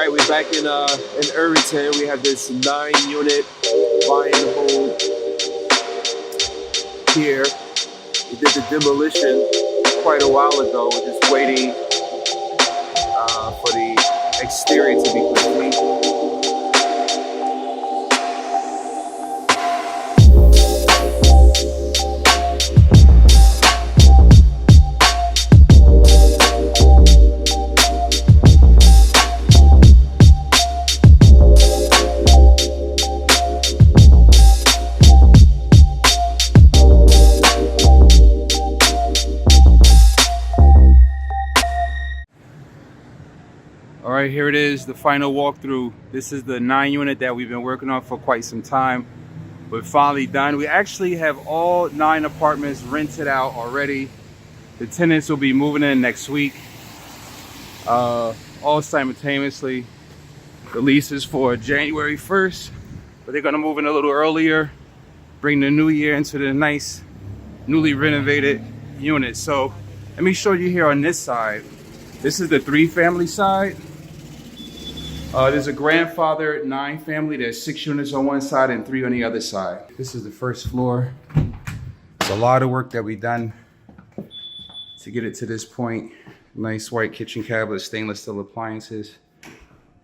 right, we're back in Irvington. We have this 9-unit buy and hold here. We did the demolition quite a while ago. We're just waiting for the exterior to be complete. All right, here it is, the final walkthrough. This is the 9-unit that we've been working on for quite some time. We're finally done. We actually have all 9 apartments rented out already. The tenants will be moving in next week, all simultaneously. The lease is for January 1st, but they're gonna move in a little earlier, bring the new year into the nice, newly renovated unit. So let me show you here on this side. This is the 3-family side. There's a grandfather 9 family. There's 6 units on one side and 3 on the other side. This is the first floor. It's a lot of work that we've done to get it to this point. Nice white kitchen cabinet, stainless steel appliances,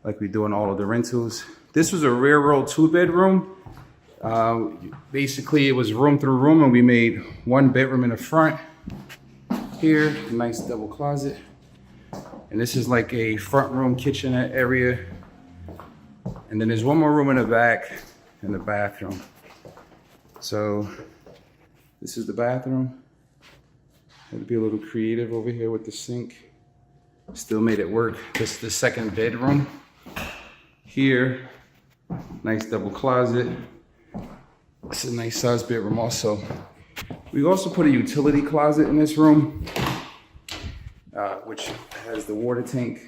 like we do in all of the rentals. This was a rear row 2-bedroom. Basically, it was room through room, and we made 1 bedroom in the front. Here, a nice double closet. And this is like a front room kitchenette area. And then there's 1 more room in the back and the bathroom. So this is the bathroom. Had to be a little creative over here with the sink. Still made it work. This is the 2nd bedroom. Here, nice double closet. It's a nice sized bedroom also. We also put a utility closet in this room, which has the water tank.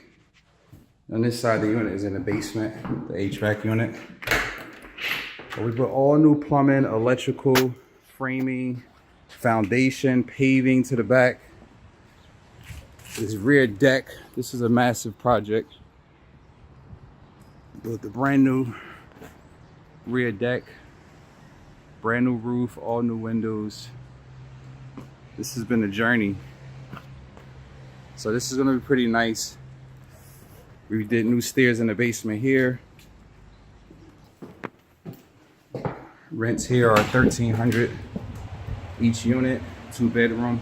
On this side, the unit is in the basement, the HVAC unit. But we put all new plumbing, electrical, framing, foundation, paving to the back. This rear deck, this is a massive project. Built a brand new rear deck, brand new roof, all new windows. This has been a journey. So this is gonna be pretty nice. We did new stairs in the basement here. Rents here are $1,300 each unit, 2-bedroom.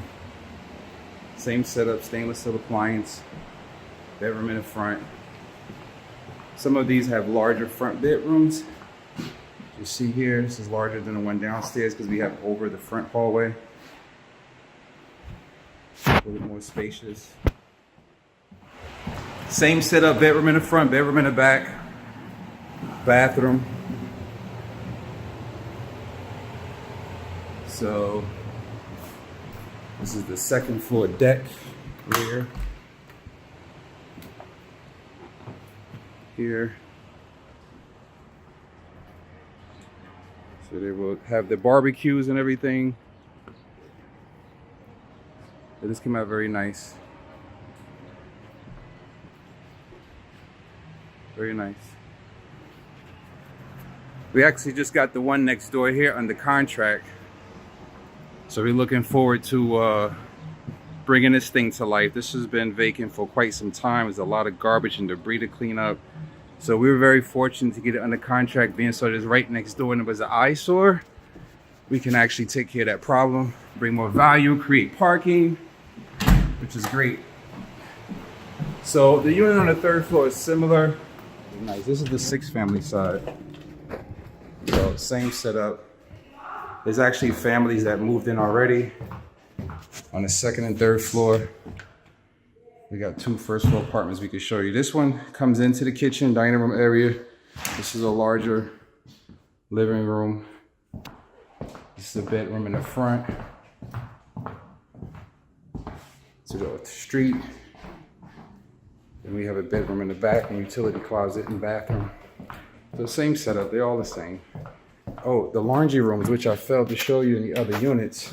Same setup, stainless steel appliance, bedroom in the front. Some of these have larger front bedrooms. You see here, this is larger than the one downstairs because we have over the front hallway. A little more spacious. Same setup, bedroom in the front, bedroom in the back, bathroom. So this is the 2nd floor deck rear. Here. So they will have the barbecues and everything. So this came out very nice. Very nice. We actually just got the one next door here under contract. So we're looking forward to bringing this thing to life. This has been vacant for quite some time. There's a lot of garbage and debris to clean up. So we were very fortunate to get it under contract, being so it's right next door and it was an eyesore. We can actually take care of that problem, bring more value, create parking, which is great. So the unit on the 3rd floor is similar. Nice. This is the 6-family side. So same setup. There's actually families that moved in already on the 2nd and 3rd floor. We got 2 first-floor apartments we can show you. This one comes into the kitchen, dining room area. This is a larger living room. This is a bedroom in the front. To the street. Then we have a bedroom in the back and utility closet and bathroom. So same setup, they're all the same. Oh, the laundry rooms, which I failed to show you in the other units.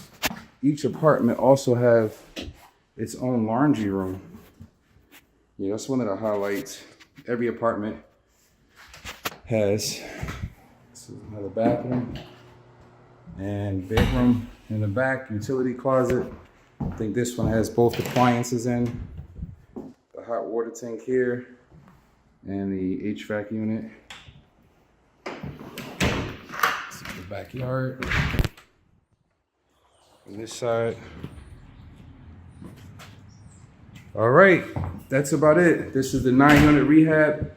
Each apartment also have its own laundry room. Yeah, that's one of the highlights. every apartment has. This is another bathroom and bedroom in the back, utility closet. I think this one has both appliances in. The hot water tank here and the HVAC unit. This is the backyard. On this side. All right, that's about it. This is the 900 rehab.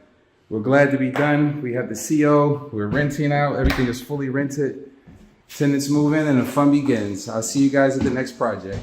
We're glad to be done. We have the CO, we're renting out, everything is fully rented. Tenants move in and the fun begins. I'll see you guys at the next project.